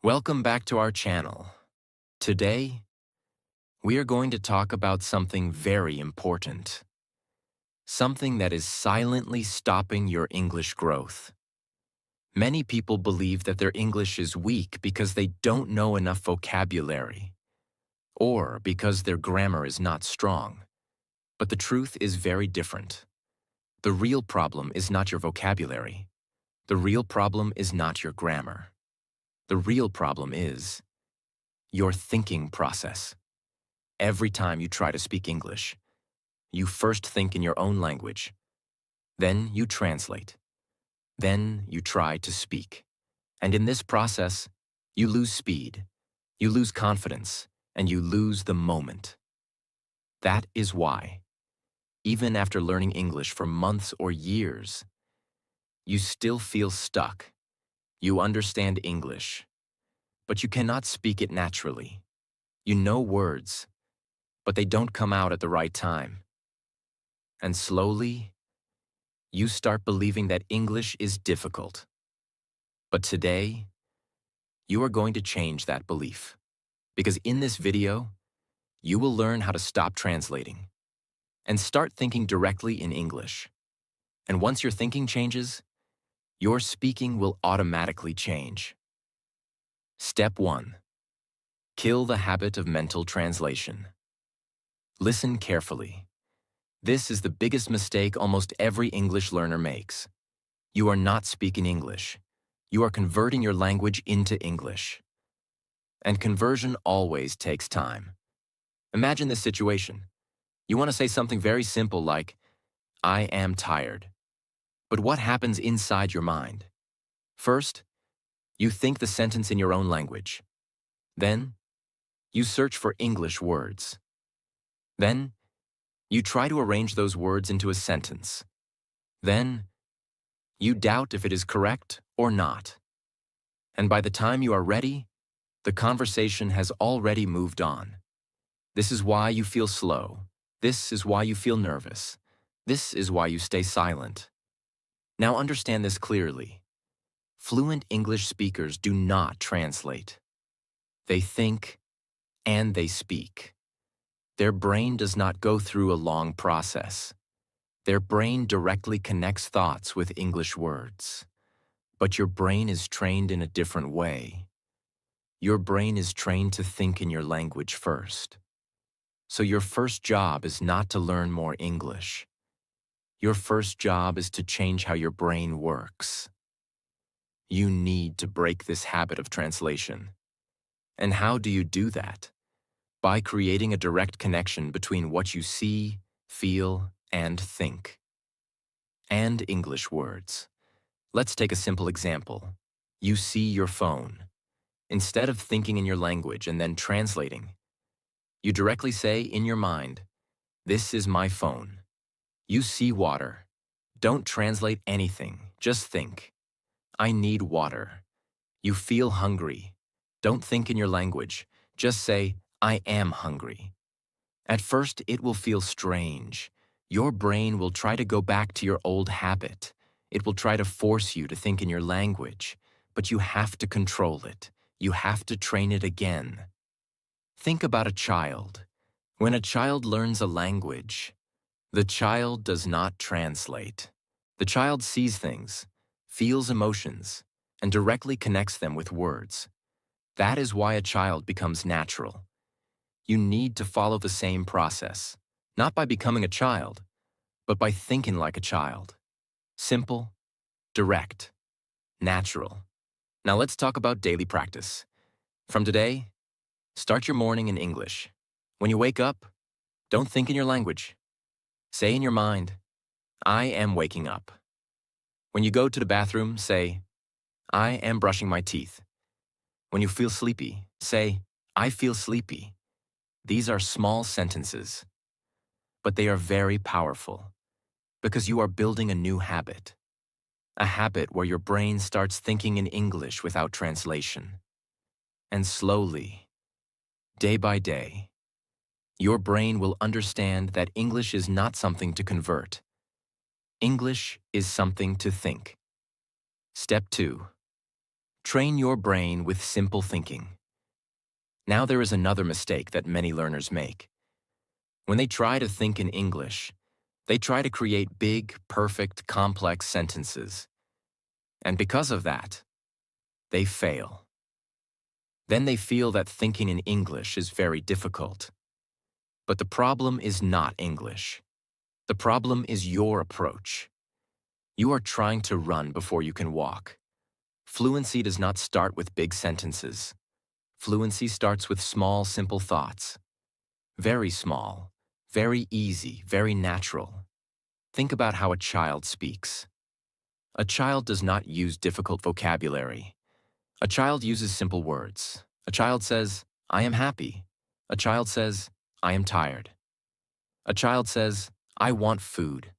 Welcome back to our channel. Today, we are going to talk about something very important. Something that is silently stopping your English growth. Many people believe that their English is weak because they don't know enough vocabulary, or because their grammar is not strong. But the truth is very different. The real problem is not your vocabulary. The real problem is not your grammar. The real problem is your thinking process. Every time you try to speak English, you first think in your own language. Then you translate. Then you try to speak. And in this process, you lose speed, you lose confidence, and you lose the moment. That is why, even after learning English for months or years, you still feel stuck. You understand English, but you cannot speak it naturally. You know words, but they don't come out at the right time. And slowly, you start believing that English is difficult. But today, you are going to change that belief. Because in this video, you will learn how to stop translating and start thinking directly in English. And once your thinking changes, your speaking will automatically change. Step 1. Kill the habit of mental translation. Listen carefully. This is the biggest mistake almost every English learner makes. You are not speaking English. You are converting your language into English. And conversion always takes time. Imagine this situation. You want to say something very simple like, I am tired. But what happens inside your mind? First, you think the sentence in your own language. Then, you search for English words. Then, you try to arrange those words into a sentence. Then, you doubt if it is correct or not. And by the time you are ready, the conversation has already moved on. This is why you feel slow. This is why you feel nervous. This is why you stay silent. Now understand this clearly. Fluent English speakers do not translate. They think and they speak. Their brain does not go through a long process. Their brain directly connects thoughts with English words. But your brain is trained in a different way. Your brain is trained to think in your language first. So your first job is not to learn more English. Your first job is to change how your brain works. You need to break this habit of translation. And how do you do that? By creating a direct connection between what you see, feel, and think. And English words. Let's take a simple example. You see your phone. Instead of thinking in your language and then translating, you directly say in your mind, this is my phone. You see water. Don't translate anything, just think. I need water. You feel hungry. Don't think in your language, just say, I am hungry. At first, it will feel strange. Your brain will try to go back to your old habit. It will try to force you to think in your language, but you have to control it. You have to train it again. Think about a child. When a child learns a language, the child does not translate. The child sees things, feels emotions, and directly connects them with words. That is why a child becomes natural. You need to follow the same process, not by becoming a child, but by thinking like a child. Simple, direct, natural. Now let's talk about daily practice. From today, start your morning in English. When you wake up, don't think in your language. Say in your mind, I am waking up. When you go to the bathroom, say, I am brushing my teeth. When you feel sleepy, say, I feel sleepy. These are small sentences, but they are very powerful because you are building a new habit. A habit where your brain starts thinking in English without translation. And slowly, day by day, your brain will understand that English is not something to convert. English is something to think. Step 2. Train your brain with simple thinking. Now there is another mistake that many learners make. When they try to think in English, they try to create big, perfect, complex sentences. And because of that, they fail. Then they feel that thinking in English is very difficult. But the problem is not English. The problem is your approach. You are trying to run before you can walk. Fluency does not start with big sentences. Fluency starts with small, simple thoughts. Very small, very easy, very natural. Think about how a child speaks. A child does not use difficult vocabulary. A child uses simple words. A child says, "I am happy." A child says, "I am tired." A child says, "I want food."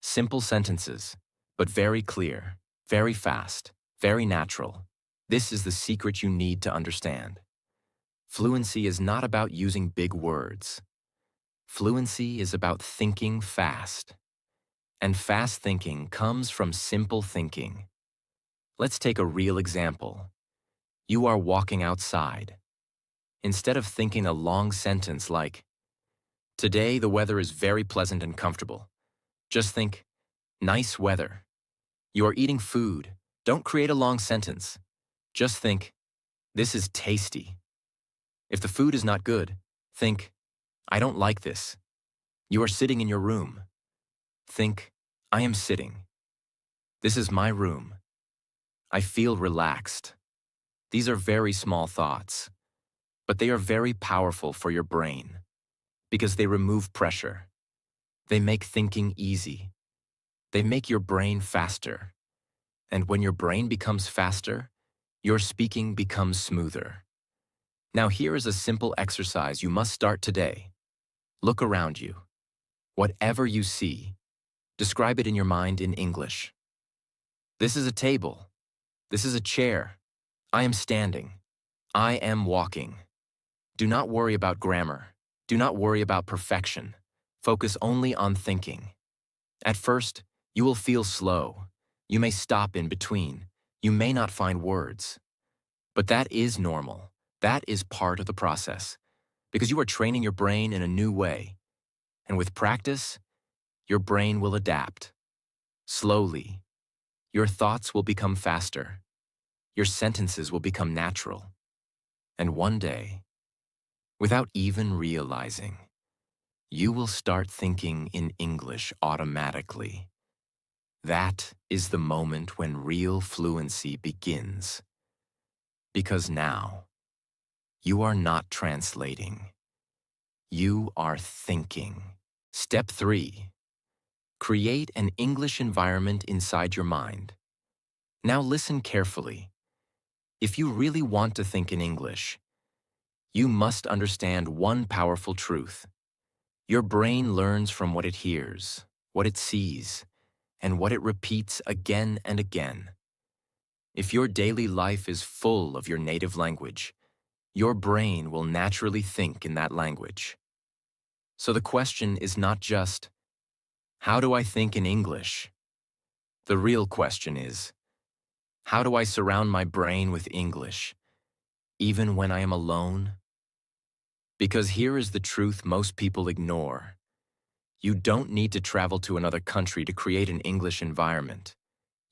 Simple sentences, but very clear, very fast, very natural. This is the secret you need to understand. Fluency is not about using big words. Fluency is about thinking fast. And fast thinking comes from simple thinking. Let's take a real example. You are walking outside. Instead of thinking a long sentence like, "Today the weather is very pleasant and comfortable," just think, "Nice weather." You are eating food. Don't create a long sentence. Just think, "This is tasty." If the food is not good, think, "I don't like this." You are sitting in your room. Think, "I am sitting. This is my room. I feel relaxed." These are very small thoughts, but they are very powerful for your brain because they remove pressure. They make thinking easy. They make your brain faster. And when your brain becomes faster, your speaking becomes smoother. Now here is a simple exercise you must start today. Look around you. Whatever you see, describe it in your mind in English. This is a table. This is a chair. I am standing. I am walking. Do not worry about grammar. Do not worry about perfection. Focus only on thinking. At first, you will feel slow. You may stop in between. You may not find words. But that is normal. That is part of the process because you are training your brain in a new way. And with practice, your brain will adapt. Slowly, your thoughts will become faster. Your sentences will become natural. And one day, without even realizing, you will start thinking in English automatically. That is the moment when real fluency begins. Because now, you are not translating. You are thinking. Step 3. Create an English environment inside your mind. Now listen carefully. If you really want to think in English, you must understand one powerful truth. Your brain learns from what it hears, what it sees, and what it repeats again and again. If your daily life is full of your native language, your brain will naturally think in that language. So the question is not just, how do I think in English? The real question is, how do I surround my brain with English, even when I am alone? Because here is the truth most people ignore. You don't need to travel to another country to create an English environment.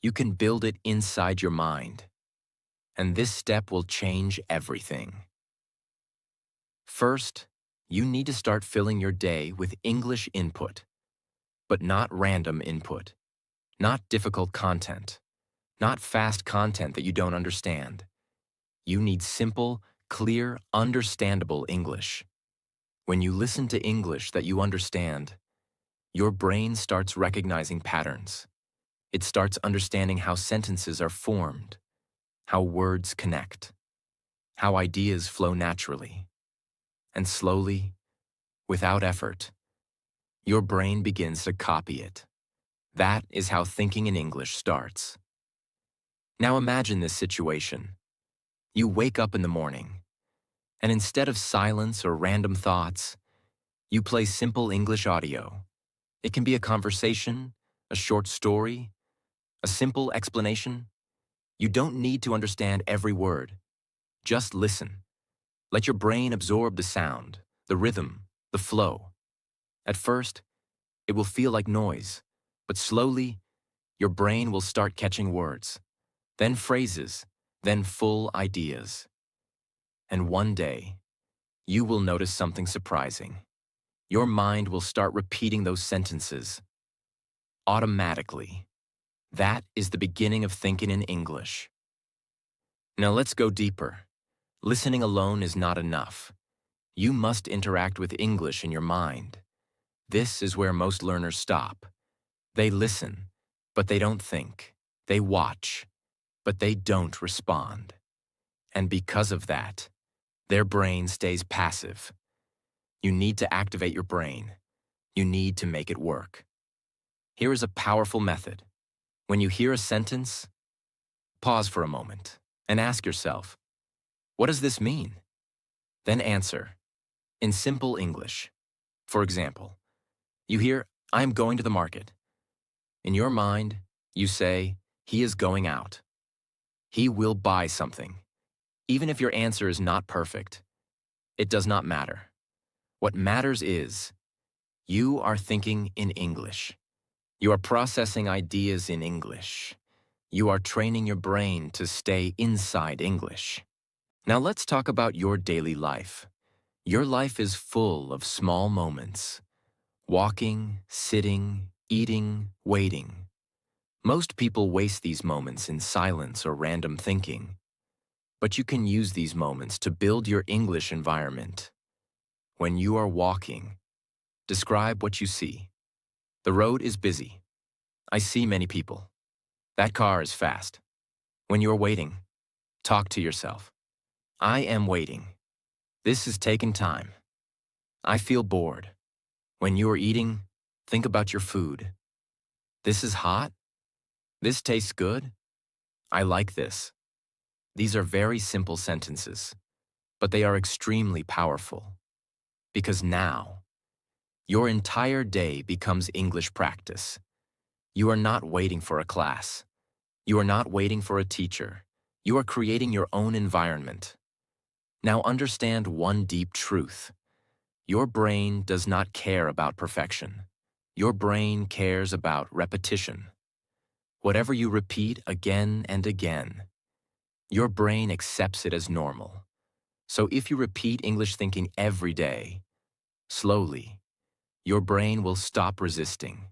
You can build it inside your mind. And this step will change everything. First, you need to start filling your day with English input, but not random input, not difficult content, not fast content that you don't understand. You need simple, clear, understandable English. When you listen to English that you understand, your brain starts recognizing patterns. It starts understanding how sentences are formed, how words connect, how ideas flow naturally. And slowly, without effort, your brain begins to copy it. That is how thinking in English starts. Now imagine this situation. You wake up in the morning, and instead of silence or random thoughts, you play simple English audio. It can be a conversation, a short story, a simple explanation. You don't need to understand every word. Just listen. Let your brain absorb the sound, the rhythm, the flow. At first, it will feel like noise, but slowly, your brain will start catching words, then phrases, then full ideas. And one day, you will notice something surprising. Your mind will start repeating those sentences automatically. That is the beginning of thinking in English. Now let's go deeper. Listening alone is not enough. You must interact with English in your mind. This is where most learners stop. They listen, but they don't think. They watch, but they don't respond. And because of that, their brain stays passive. You need to activate your brain. You need to make it work. Here is a powerful method. When you hear a sentence, pause for a moment and ask yourself, what does this mean? Then answer in simple English. For example, you hear, I am going to the market. In your mind, you say, he is going out. He will buy something. Even if your answer is not perfect, it does not matter. What matters is, you are thinking in English. You are processing ideas in English. You are training your brain to stay inside English. Now let's talk about your daily life. Your life is full of small moments. Walking, sitting, eating, waiting. Most people waste these moments in silence or random thinking. But you can use these moments to build your English environment. When you are walking, describe what you see. The road is busy. I see many people. That car is fast. When you're waiting, talk to yourself. I am waiting. This is taking time. I feel bored. When you are eating, think about your food. This is hot. This tastes good. I like this. These are very simple sentences, but they are extremely powerful. Because now, your entire day becomes English practice. You are not waiting for a class. You are not waiting for a teacher. You are creating your own environment. Now understand one deep truth. Your brain does not care about perfection. Your brain cares about repetition. Whatever you repeat again and again, your brain accepts it as normal. So if you repeat English thinking every day, slowly, your brain will stop resisting.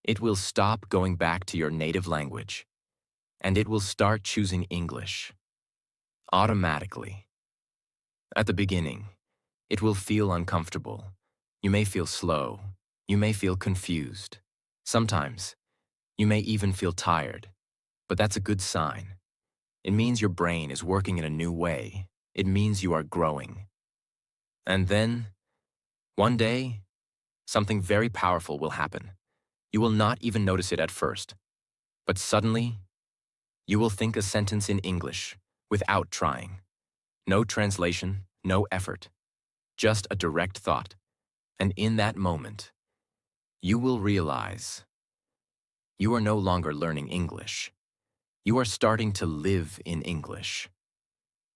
It will stop going back to your native language, and it will start choosing English automatically. At the beginning, it will feel uncomfortable. You may feel slow. You may feel confused. Sometimes, you may even feel tired, but that's a good sign. It means your brain is working in a new way. It means you are growing. And then, one day, something very powerful will happen. You will not even notice it at first. But suddenly, you will think a sentence in English without trying. No translation, no effort. Just a direct thought. And in that moment, you will realize you are no longer learning English. You are starting to live in English.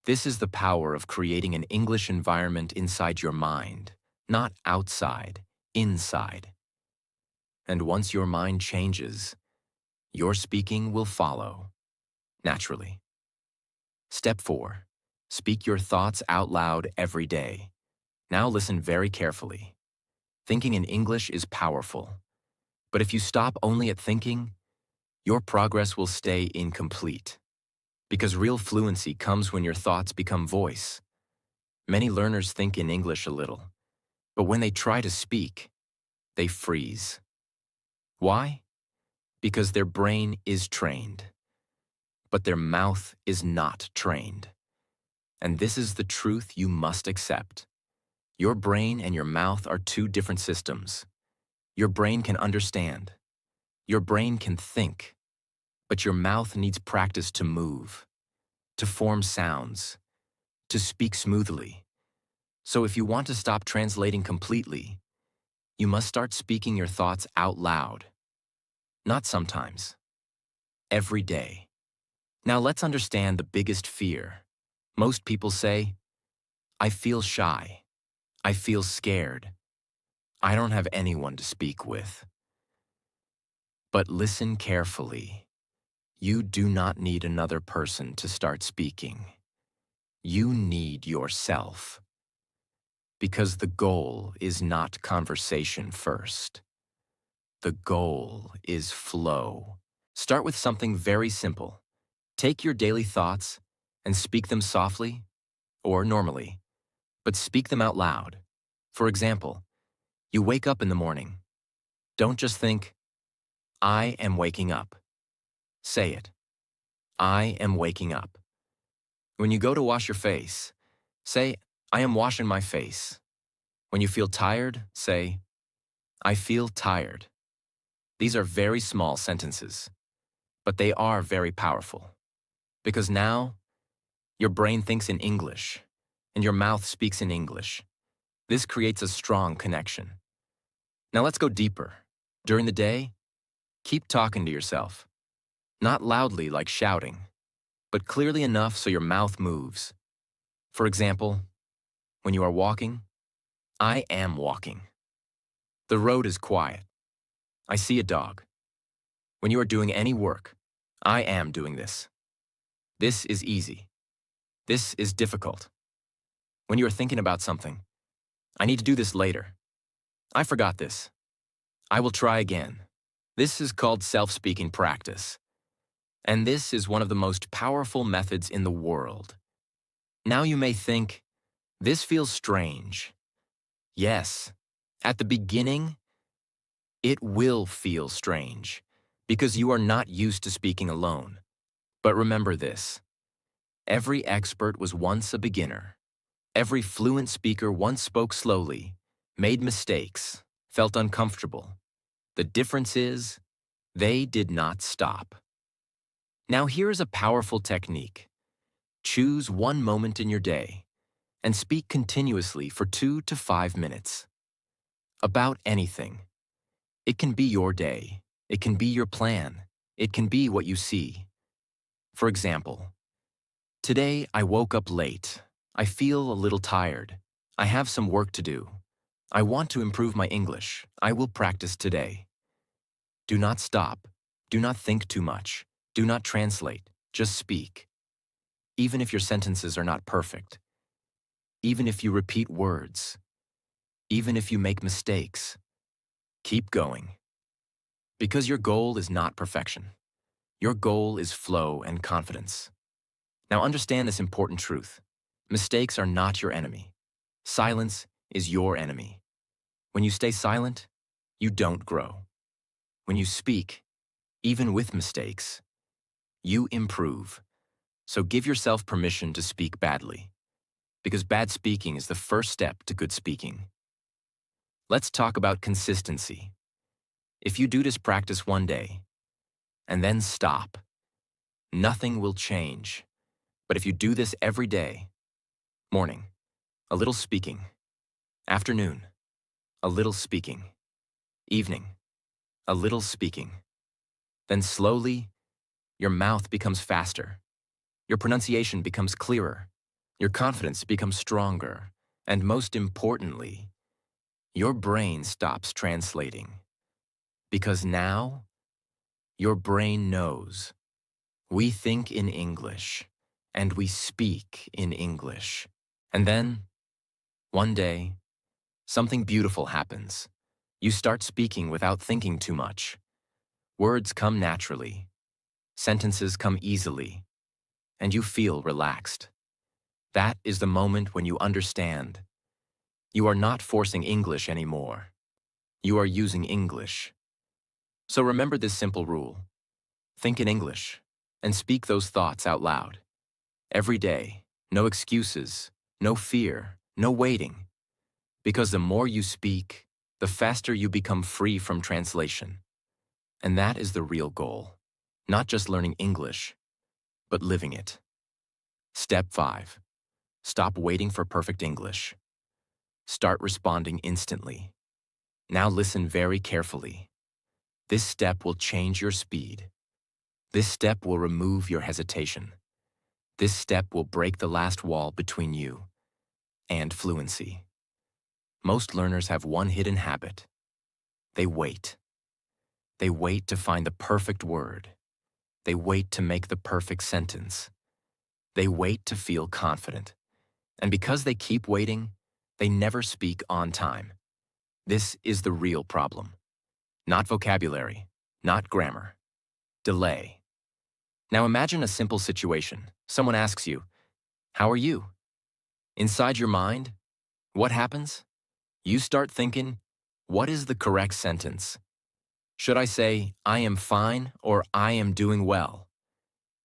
This is the power of creating an English environment inside your mind, not outside, inside. And once your mind changes, your speaking will follow, naturally. Step 4. Speak your thoughts out loud every day. Now listen very carefully. Thinking in English is powerful. But if you stop only at thinking, your progress will stay incomplete. Because real fluency comes when your thoughts become voice. Many learners think in English a little, but when they try to speak, they freeze. Why? Because their brain is trained, but their mouth is not trained. And this is the truth you must accept. Your brain and your mouth are two different systems. Your brain can understand. Your brain can think. But your mouth needs practice to move, to form sounds, to speak smoothly. So if you want to stop translating completely, you must start speaking your thoughts out loud. Not sometimes. Every day. Now let's understand the biggest fear. Most people say, I feel shy. I feel scared. I don't have anyone to speak with. But listen carefully. You do not need another person to start speaking. You need yourself. Because the goal is not conversation first. The goal is flow. Start with something very simple. Take your daily thoughts and speak them softly or normally, but speak them out loud. For example, you wake up in the morning. Don't just think, I am waking up. Say it. I am waking up. When you go to wash your face, say, I am washing my face. When you feel tired, say, I feel tired. These are very small sentences, but they are very powerful. Because now, your brain thinks in English, and your mouth speaks in English. This creates a strong connection. Now let's go deeper. During the day, keep talking to yourself. Not loudly like shouting, but clearly enough so your mouth moves. For example, when you are walking, I am walking. The road is quiet. I see a dog. When you are doing any work, I am doing this. This is easy. This is difficult. When you are thinking about something, I need to do this later. I forgot this. I will try again. This is called self-speaking practice. And this is one of the most powerful methods in the world. Now you may think, this feels strange. Yes, at the beginning, it will feel strange because you are not used to speaking alone. But remember this, every expert was once a beginner. Every fluent speaker once spoke slowly, made mistakes, felt uncomfortable. The difference is, they did not stop. Now here is a powerful technique. Choose one moment in your day and speak continuously for 2 to 5 minutes. About anything. It can be your day. It can be your plan. It can be what you see. For example, today I woke up late. I feel a little tired. I have some work to do. I want to improve my English. I will practice today. Do not stop. Do not think too much. Do not translate. Just speak. Even if your sentences are not perfect. Even if you repeat words. Even if you make mistakes. Keep going. Because your goal is not perfection. Your goal is flow and confidence. Now understand this important truth. Mistakes are not your enemy. Silence is your enemy. When you stay silent, you don't grow. When you speak, even with mistakes, you improve. So give yourself permission to speak badly, because bad speaking is the first step to good speaking. Let's talk about consistency. If you do this practice one day, and then stop, nothing will change. But if you do this every day, morning, a little speaking, afternoon, a little speaking, evening, a little speaking, then slowly, your mouth becomes faster, your pronunciation becomes clearer, your confidence becomes stronger, and most importantly, your brain stops translating. Because now, your brain knows. We think in English, and we speak in English. And then, one day, something beautiful happens. You start speaking without thinking too much. Words come naturally. Sentences come easily. And you feel relaxed. That is the moment when you understand. You are not forcing English anymore. You are using English. So remember this simple rule. Think in English, and speak those thoughts out loud. Every day, no excuses, no fear, no waiting. Because the more you speak, the faster you become free from translation. And that is the real goal. Not just learning English, but living it. Step 5. Stop waiting for perfect English. Start responding instantly. Now listen very carefully. This step will change your speed. This step will remove your hesitation. This step will break the last wall between you and fluency. Most learners have one hidden habit. They wait. They wait to find the perfect word. They wait to make the perfect sentence. They wait to feel confident. And because they keep waiting, they never speak on time. This is the real problem. Not vocabulary, not grammar. Delay. Now imagine a simple situation. Someone asks you, "How are you?" Inside your mind, what happens? You start thinking, what is the correct sentence? Should I say, "I am fine," or "I am doing well"?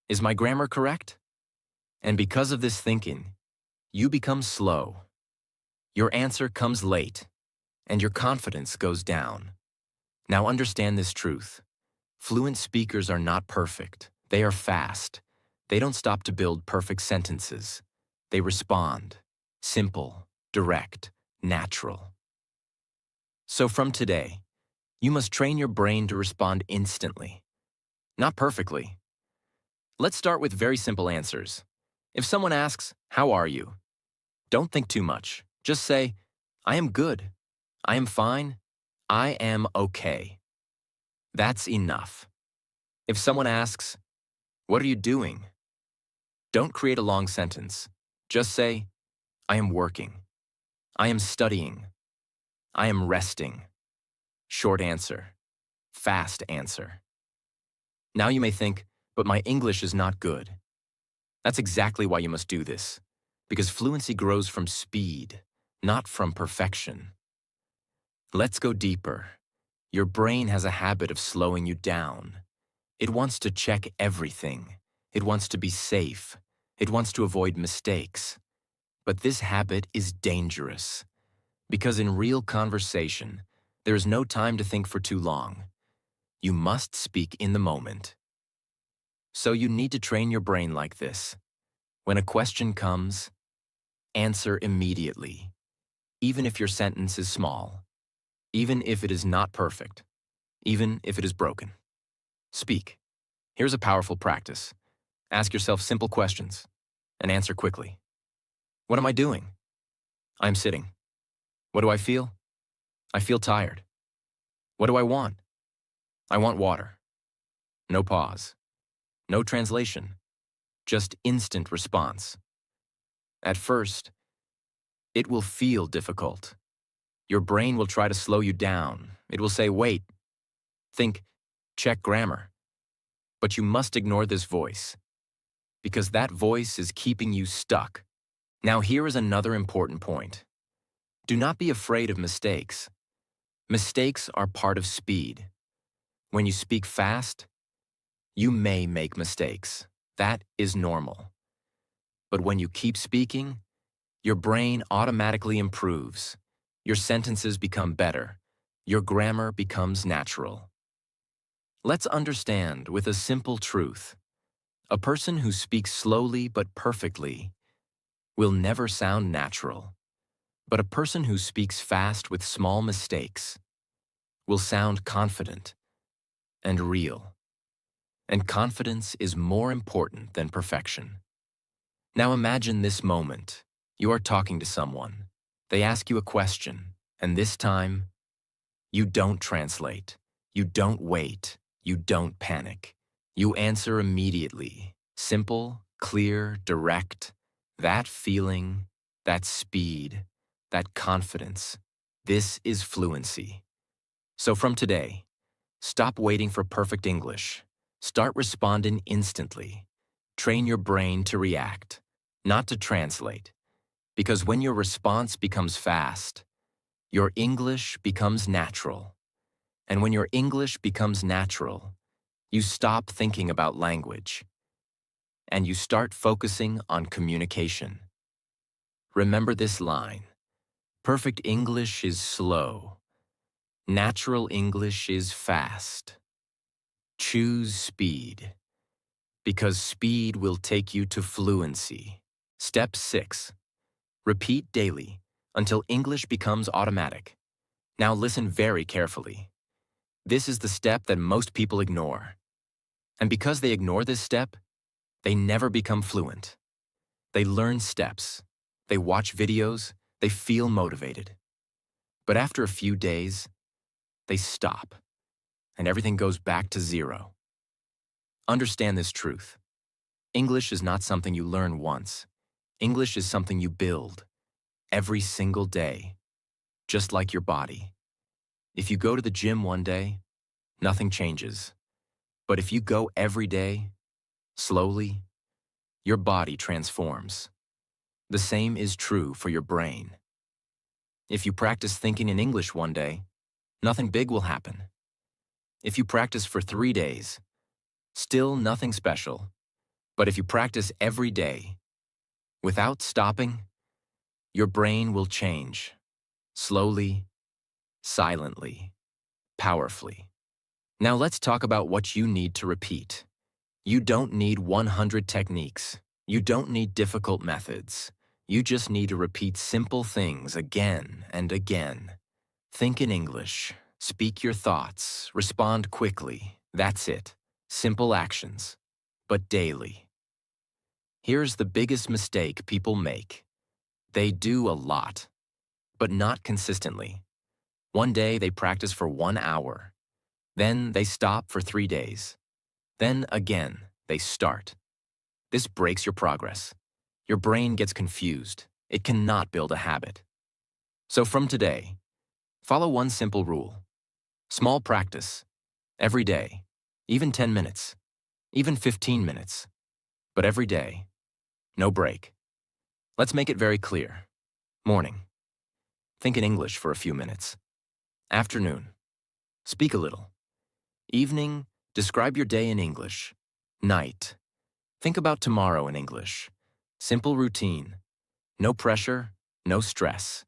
Is my grammar correct? And because of this thinking, you become slow. Your answer comes late, and your confidence goes down. Now understand this truth. Fluent speakers are not perfect. They are fast. They don't stop to build perfect sentences. They respond. Simple, direct, natural. So from today, you must train your brain to respond instantly. Not perfectly. Let's start with very simple answers. If someone asks, "How are you?" Don't think too much. Just say, "I am good. I am fine. I am okay." That's enough. If someone asks, "What are you doing?" Don't create a long sentence. Just say, "I am working. I am studying. I am resting." Short answer. Fast answer. Now you may think, "But my English is not good." That's exactly why you must do this. Because fluency grows from speed, not from perfection. Let's go deeper. Your brain has a habit of slowing you down. It wants to check everything. It wants to be safe. It wants to avoid mistakes. But this habit is dangerous. Because in real conversation, there is no time to think for too long. You must speak in the moment. So you need to train your brain like this. When a question comes, answer immediately, even if your sentence is small, even if it is not perfect, even if it is broken. Speak. Here's a powerful practice. Ask yourself simple questions and answer quickly. What am I doing? I'm sitting. What do I feel? I feel tired. What do I want? I want water. No pause. No translation. Just instant response. At first, it will feel difficult. Your brain will try to slow you down. It will say, "Wait." Think, "Check grammar." But you must ignore this voice, because that voice is keeping you stuck. Now here is another important point. Do not be afraid of mistakes. Mistakes are part of speed. When you speak fast, you may make mistakes. That is normal. But when you keep speaking, your brain automatically improves. Your sentences become better. Your grammar becomes natural. Let's understand with a simple truth. A person who speaks slowly but perfectly will never sound natural. But a person who speaks fast with small mistakes will sound confident and real. And confidence is more important than perfection. Now imagine this moment. You are talking to someone. They ask you a question, and this time, you don't translate. You don't wait. You don't panic. You answer immediately. Simple, clear, direct. That feeling, that speed, that confidence. This is fluency. So from today, stop waiting for perfect English. Start responding instantly. Train your brain to react, not to translate. Because when your response becomes fast, your English becomes natural. And when your English becomes natural, you stop thinking about language and you start focusing on communication. Remember this line. Perfect English is slow. Natural English is fast. Choose speed, because speed will take you to fluency. Step 6. Repeat daily until English becomes automatic. Now listen very carefully. This is the step that most people ignore. And because they ignore this step, they never become fluent. They learn steps, they watch videos, they feel motivated. But after a few days, they stop, and everything goes back to zero. Understand this truth. English is not something you learn once. English is something you build every single day, just like your body. If you go to the gym one day, nothing changes. But if you go every day, slowly, your body transforms. The same is true for your brain. If you practice thinking in English one day, nothing big will happen. If you practice for 3 days, still nothing special. But if you practice every day, without stopping, your brain will change. Slowly, silently, powerfully. Now let's talk about what you need to repeat. You don't need 100 techniques. You don't need difficult methods. You just need to repeat simple things again and again. Think in English. Speak your thoughts. Respond quickly. That's it. Simple actions, but daily. Here's the biggest mistake people make. They do a lot, but not consistently. One day they practice for 1 hour. Then they stop for 3 days. Then again, they start. This breaks your progress. Your brain gets confused. It cannot build a habit. So from today, follow one simple rule. Small practice, every day, even 10 minutes, even 15 minutes, but every day, no break. Let's make it very clear. Morning, think in English for a few minutes. Afternoon, speak a little. Evening, describe your day in English. Night, think about tomorrow in English. Simple routine, no pressure, no stress.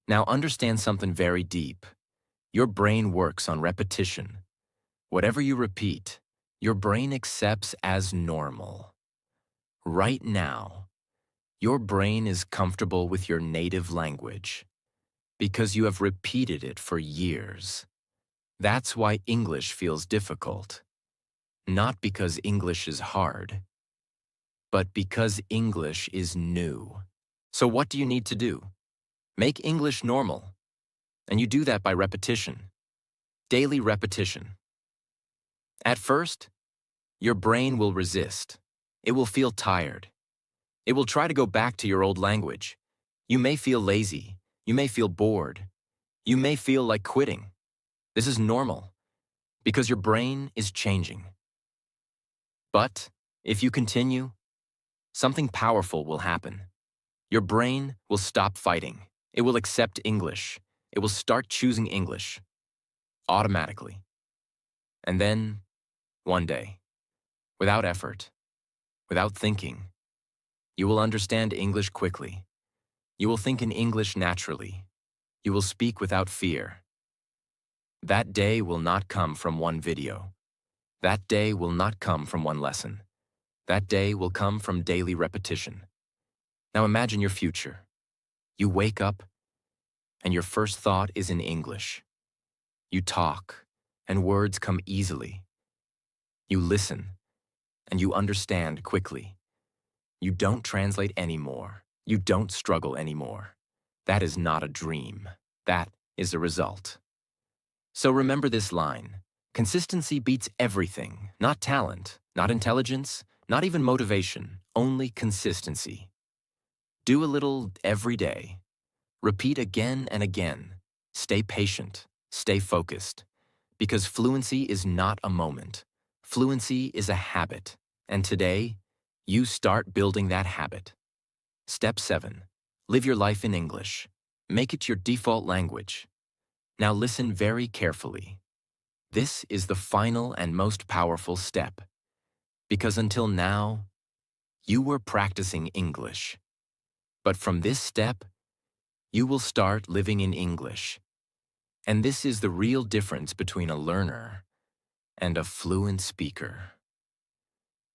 Now understand something very deep. Your brain works on repetition. Whatever you repeat, your brain accepts as normal. Right now, your brain is comfortable with your native language because you have repeated it for years. That's why English feels difficult. Not because English is hard, but because English is new. So what do you need to do? Make English normal. And you do that by repetition. Daily repetition. At first, your brain will resist. It will feel tired. It will try to go back to your old language. You may feel lazy. You may feel bored. You may feel like quitting. This is normal because your brain is changing. But if you continue, something powerful will happen. Your brain will stop fighting. It will accept English. It will start choosing English automatically. And then, one day, without effort, without thinking, you will understand English quickly. You will think in English naturally. You will speak without fear. That day will not come from one video. That day will not come from one lesson. That day will come from daily repetition. Now imagine your future. You wake up, and your first thought is in English. You talk, and words come easily. You listen, and you understand quickly. You don't translate anymore. You don't struggle anymore. That is not a dream. That is a result. So remember this line. Consistency beats everything, not talent, not intelligence, not even motivation, only consistency. Do a little every day. Repeat again and again. Stay patient. Stay focused. Because fluency is not a moment. Fluency is a habit. And today, you start building that habit. Step 7. Live your life in English. Make it your default language. Now listen very carefully. This is the final and most powerful step. Because until now, you were practicing English. But from this step, you will start living in English. And this is the real difference between a learner and a fluent speaker.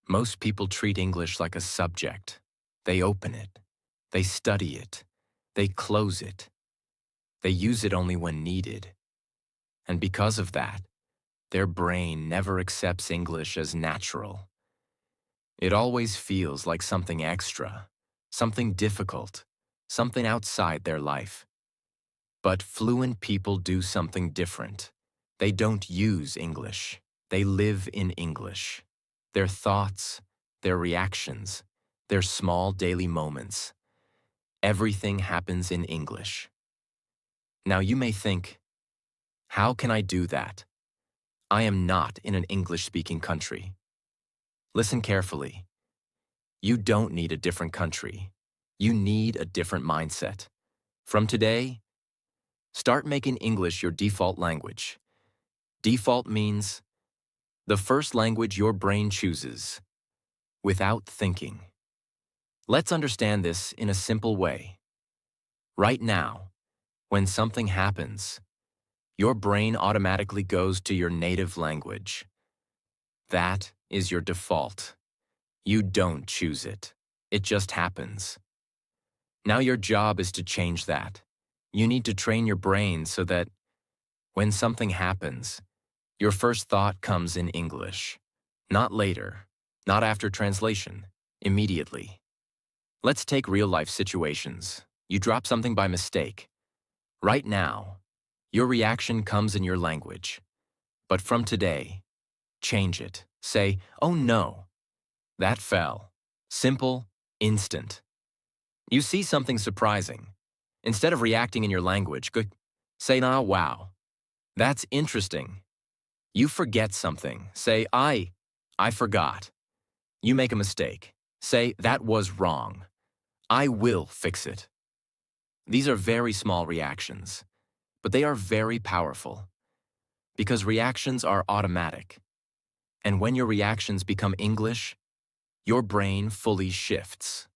Most people treat English like a subject. They open it. They study it. They close it. They use it only when needed. And because of that, their brain never accepts English as natural. It always feels like something extra, something difficult, something outside their life. But fluent people do something different. They don't use English. They live in English. Their thoughts, their reactions, their small daily moments, everything happens in English. Now you may think, how can I do that? I am not in an English-speaking country. Listen carefully. You don't need a different country. You need a different mindset. From today, start making English your default language. Default means the first language your brain chooses, without thinking. Let's understand this in a simple way. Right now, when something happens, your brain automatically goes to your native language. That is your default. You don't choose it. It just happens. Now your job is to change that. You need to train your brain so that when something happens, your first thought comes in English. Not later, not after translation, immediately. Let's take real-life situations. You drop something by mistake. Right now, your reaction comes in your language. But from today, change it. Say, oh no, that fell. Simple, instant. You see something surprising. Instead of reacting in your language, say, nah, wow. That's interesting. You forget something. Say, I forgot. You make a mistake. Say, that was wrong. I will fix it. These are very small reactions, but they are very powerful because reactions are automatic. And when your reactions become English, your brain fully shifts.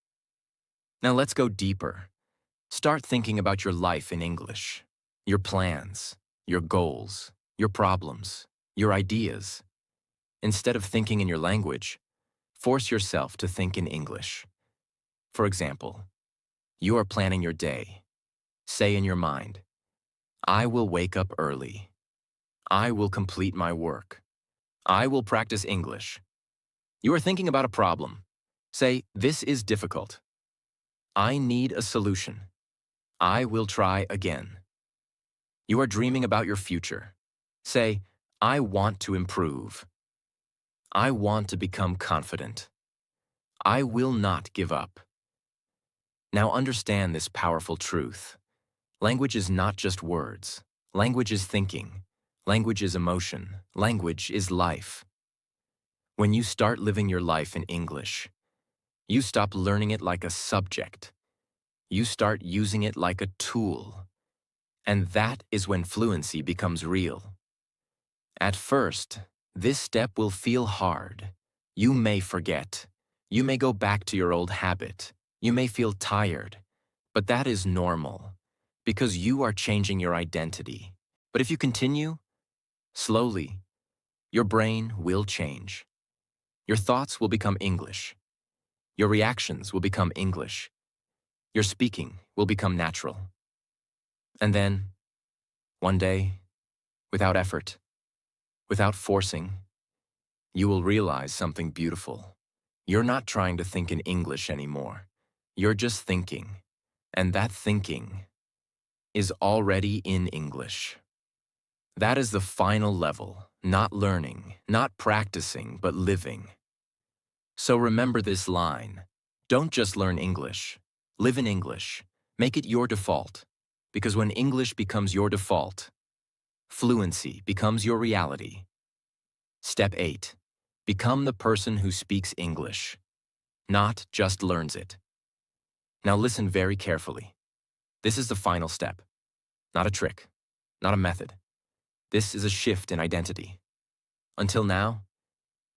Now let's go deeper. Start thinking about your life in English, your plans, your goals, your problems, your ideas. Instead of thinking in your language, force yourself to think in English. For example, you are planning your day. Say in your mind, I will wake up early. I will complete my work. I will practice English. You are thinking about a problem. Say, this is difficult. I need a solution. I will try again. You are dreaming about your future. Say, I want to improve. I want to become confident. I will not give up. Now understand this powerful truth. Language is not just words. Language is thinking. Language is emotion. Language is life. When you start living your life in English, you stop learning it like a subject. You start using it like a tool. And that is when fluency becomes real. At first, this step will feel hard. You may forget. You may go back to your old habit. You may feel tired. But that is normal, because you are changing your identity. But if you continue, slowly, your brain will change. Your thoughts will become English. Your reactions will become English. Your speaking will become natural. And then, one day, without effort, without forcing, you will realize something beautiful. You're not trying to think in English anymore. You're just thinking. And that thinking is already in English. That is the final level, not learning, not practicing, but living. So remember this line. Don't just learn English. Live in English. Make it your default. Because when English becomes your default, fluency becomes your reality. Step 8. Become the person who speaks English, not just learns it. Now listen very carefully. This is the final step. Not a trick, not a method. This is a shift in identity. Until now,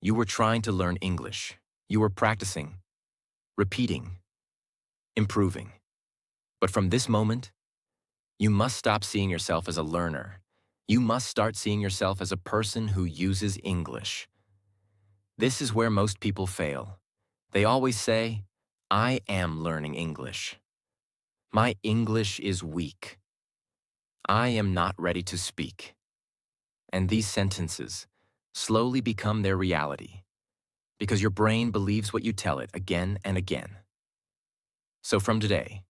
you were trying to learn English. You were practicing, repeating, improving. But from this moment, you must stop seeing yourself as a learner. You must start seeing yourself as a person who uses English. This is where most people fail. They always say, I am learning English. My English is weak. I am not ready to speak. And these sentences, slowly become their reality because your brain believes what you tell it again and again. So from today,